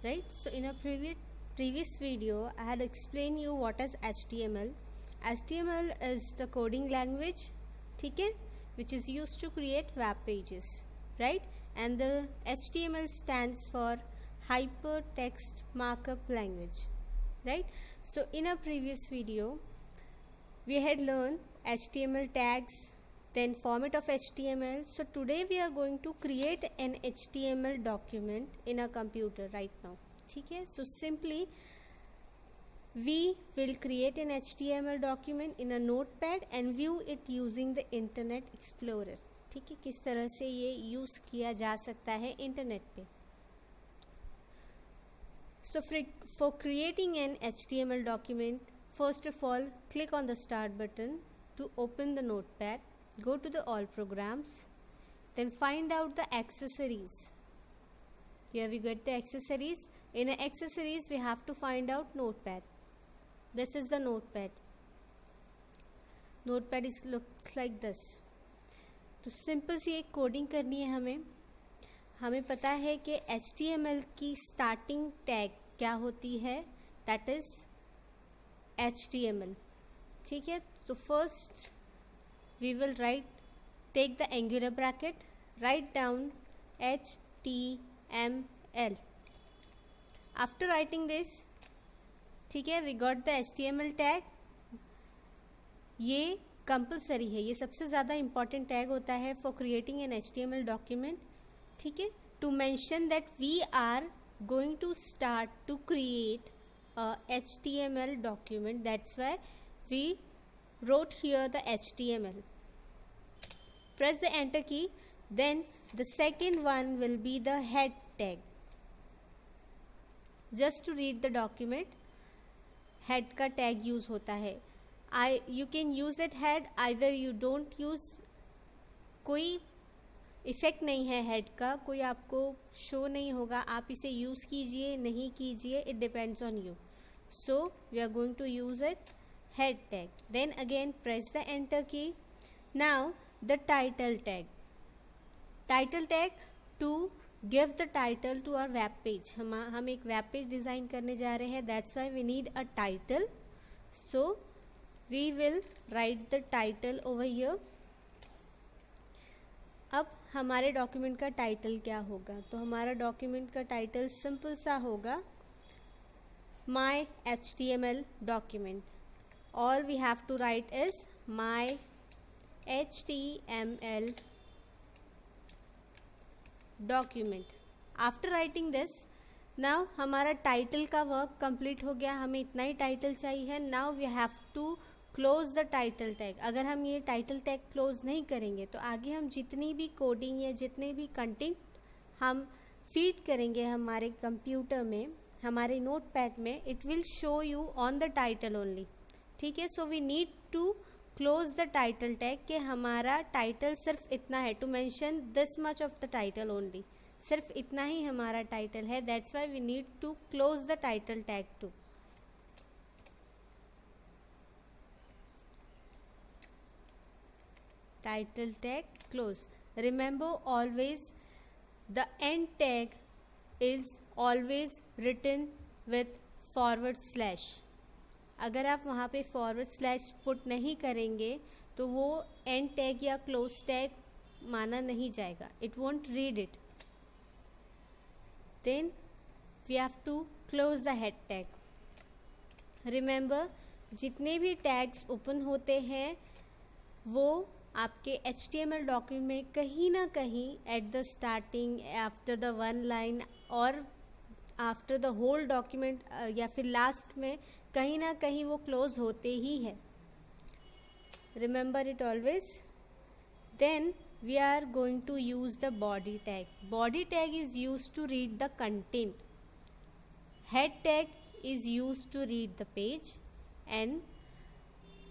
right? So in a previous video I had explained you what is HTML. HTML is the coding language, ठीक है, which is used to create web pages, right? And the HTML stands for hypertext markup language, right? So in a previous video we had learned HTML tags, then format of HTML. So today we are going to create an HTML document in a computer right now, ठीक है? So simply we will create an HTML document in a notepad and view it using the Internet Explorer, ठीक है? किस तरह से ये use किया जा सकता है इंटरनेट पे. So for creating an HTML document, first of all click on the start button to open the notepad. Go to the all programs, then find out the accessories. Here we get the accessories. In accessories we have to find out notepad. This is the notepad. Notepad looks like this. तो simple सी एक coding करनी है हमें पता है कि HTML की starting tag क्या होती है, दैट इज HTML, ठीक है? तो first we will take the angular bracket, write down HTML. After writing this, ठीक है, we got the HTML tag. ये कंपलसरी है, ये सबसे ज़्यादा इम्पॉर्टेंट टैग होता है for creating an HTML document, ठीक है, to mention that we are going to start to create HTML document. That's why we wrote here the HTML. Press the enter key. Then the second one will be the head tag. Just to read the document, head का tag use होता है. You can use it head, either you don't use. कोई effect नहीं है head का, कोई आपको show नहीं होगा, आप इसे यूज़ कीजिए नहीं कीजिए, it depends on you. So we are going to use it head tag. Then again press the enter key. Now the title tag. Title tag to give the title to our web page. हम एक web page design करने जा रहे हैं, that's why we need a title. So we will write the title over here. अब हमारे document का title क्या होगा? तो हमारा डॉक्यूमेंट का टाइटल सिंपल सा होगा My HTML document. All we have to write is my HTML document. After writing this, now हमारा टाइटल का वर्क कंप्लीट हो गया, हमें इतना ही टाइटल चाहिए. Now we have to close the title tag. अगर हम ये टाइटल टैग क्लोज नहीं करेंगे तो आगे हम जितनी भी कोडिंग या जितने भी कंटेंट हम फीड करेंगे हमारे कंप्यूटर में, हमारे नोटपैड में, it will show you on the title only, ठीक है? So we need to close the title tag कि हमारा टाइटल सिर्फ इतना है, to mention this much of the title only, सिर्फ इतना ही हमारा टाइटल है. That's why we need to close the title tag too. Title tag close. Remember always the end tag is always written with /. अगर आप वहाँ पे // put नहीं करेंगे तो वो end tag या close tag माना नहीं जाएगा. It won't read it. Then we have to close the head tag. Remember जितने भी tags open होते हैं वो आपके HTML डॉक्यूमेंट में कहीं ना कहीं at the starting, after the one line और आफ्टर द होल डॉक्यूमेंट या फिर लास्ट में कहीं ना कहीं वो क्लोज होते ही है. Remember it always. Then we are going to use the body tag. Body tag is use to read the content. Head tag is use to read the page and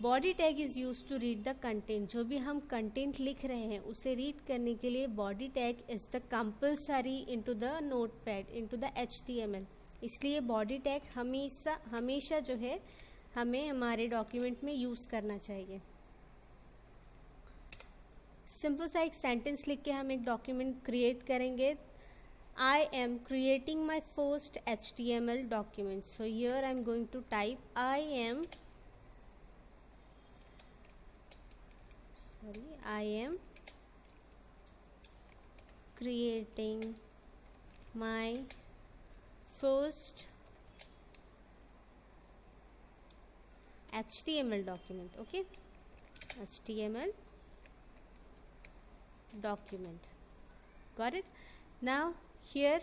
body tag is use to read the content. जो भी हम content लिख रहे हैं उसे read करने के लिए body tag is the compulsory into the notepad, into the HTML. इसलिए बॉडी टैग हमेशा जो है हमें हमारे डॉक्यूमेंट में यूज़ करना चाहिए. सिंपल सा एक सेंटेंस लिख के हम एक डॉक्यूमेंट क्रिएट करेंगे. I am creating my first HTML document. So here I am going to type I am creating my first HTML document. Okay, HTML document. Got it? Now here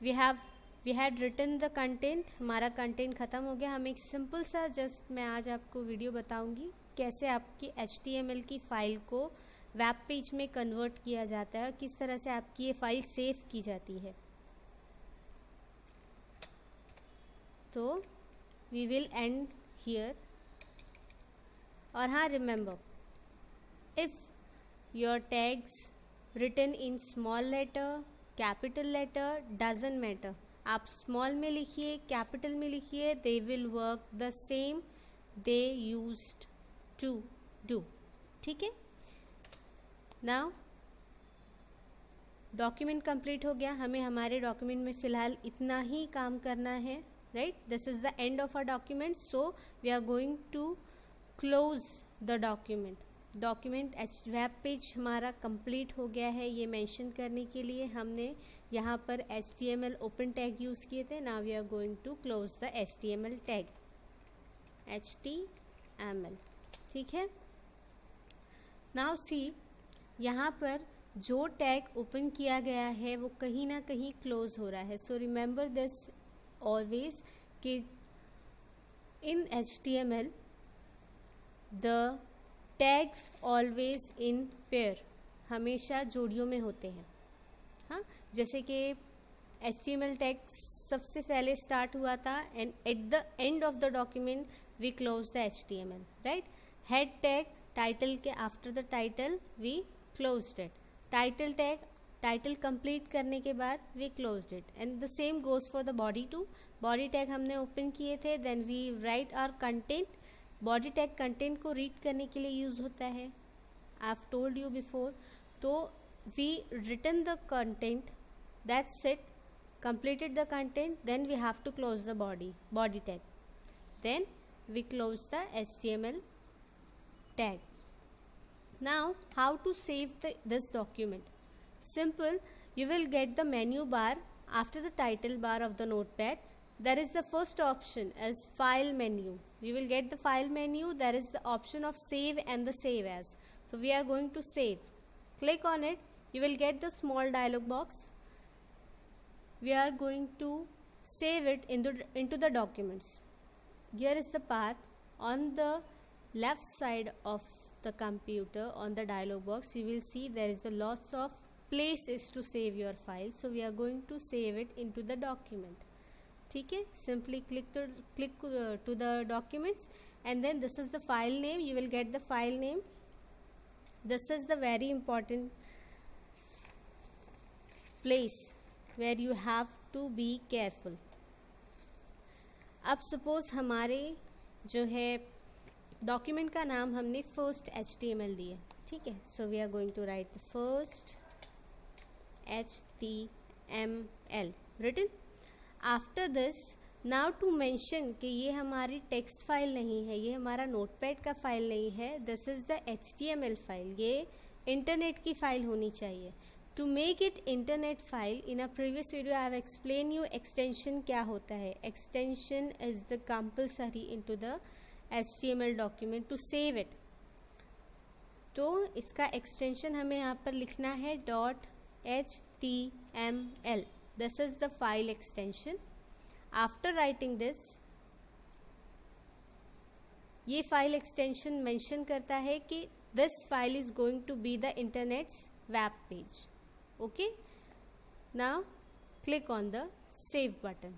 we had written the content. हमारा content ख़त्म हो गया. हम एक simple सा just मैं आज आपको वीडियो बताऊंगी कैसे आपकी HTML की फ़ाइल को वेब पेज में कन्वर्ट किया जाता है और किस तरह से आपकी ये फ़ाइल सेव की जाती है. तो वी विल एंड हियर. और हाँ, remember, if your tags written in small letter, capital letter, doesn't matter. आप small में लिखिए, capital में लिखिए, they will work the same they used to do. ठीक है? Now डॉक्यूमेंट कंप्लीट हो गया. हमें हमारे डॉक्यूमेंट में फ़िलहाल इतना ही काम करना है. Right, this is the end of our document. So we are going to close the document. Document web page हमारा कंप्लीट हो गया है. ये मेंशन करने के लिए हमने यहाँ पर HTML ओपन टैग यूज़ किए थे. Now we are going to close the HTML tag, HTML. ठीक है. नाउ सी, यहाँ पर जो टैग ओपन किया गया है वो कहीं ना कहीं क्लोज हो रहा है. सो रिमेंबर दिस ऑलवेज कि इन HTML the tags always in pair, हमेशा जोड़ियों में होते हैं. हाँ, जैसे कि HTML टैग सबसे पहले स्टार्ट हुआ था and at the end of the document we close the HTML. Right, head tag title के after the title we closed it. Title tag title complete करने के बाद we closed it. And the same goes for the body too. Body tag हमने open किए थे, then we write our content. Body tag content को read करने के लिए यूज़ होता है. I have told you before. तो we written the content, that's it, completed the content, then we have to close the body tag, then we close the HTML tag. Now how to save this document? Simple. You will get the menu bar after the title bar of the notepad. There is the first option as file menu. You will get the file menu. There is the option of save and the save as. So we are going to save. Click on it. You will get the small dialog box. We are going to save it into the documents. Here is the path. On the left side of the computer, on the dialog box, you will see there is a lots of places to save your file. So we are going to save it into the document. ठीक है, simply click to the documents, and then this is the file name. You will get the file name. This is the very important place where you have to be careful. अब suppose हमारे जो है document का नाम हमने first HTML दिया. ठीक है, so we are going to write the first HTML written. After this, now to mention कि ये हमारी टेक्स्ट फाइल नहीं है, ये हमारा नोटपैड का फाइल नहीं है, this is the HTML file. ये इंटरनेट की फाइल होनी चाहिए. To make it internet file, in a previous video I have explain you extension क्या होता है. Extension is the compulsory into the HTML document to save it. तो इसका extension हमें यहाँ पर लिखना है .html. This is the file extension. After writing this, ये file extension mention करता है कि this file is going to be the internet's web page. Okay? Now click on the save button.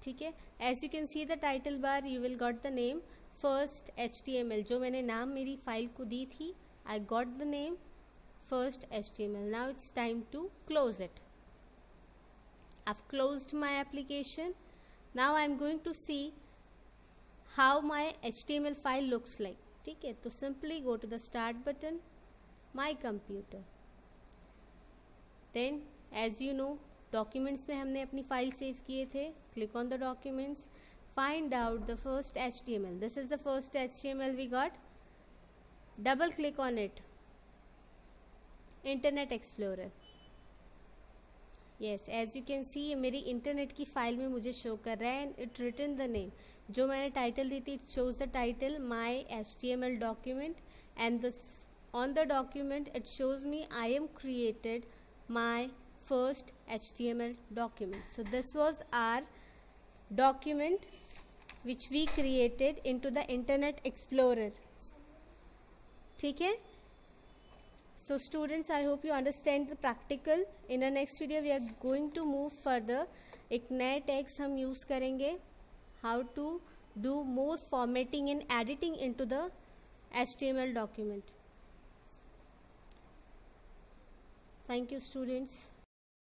ठीक है, as you can see the title bar, you will got the name first HTML. जो मैंने नाम मेरी file को दी थी, I got the name first HTML. Now it's time to close it. I've closed my application. Now I'm going to see how my HTML file looks like. ठीक है, तो simply go to the start button, my computer. Then as you know documents में हमने अपनी file save किए थे. Click on the documents, find out the first HTML. This is the first HTML we got. Double click on it. Internet Explorer. Yes, as you can see मेरी internet की file में मुझे show कर रहा है. It written the name. जो मैंने title दी थी, it shows the title my HTML document, and this on the document it shows me I am created my first HTML document. So this was our document which we created into the Internet Explorer. ठीक है? So students, I hope you understand the practical. In our next video we are going to move further. एक नए tags हम use करेंगे. How to do more formatting and editing into the HTML document. Thank you students.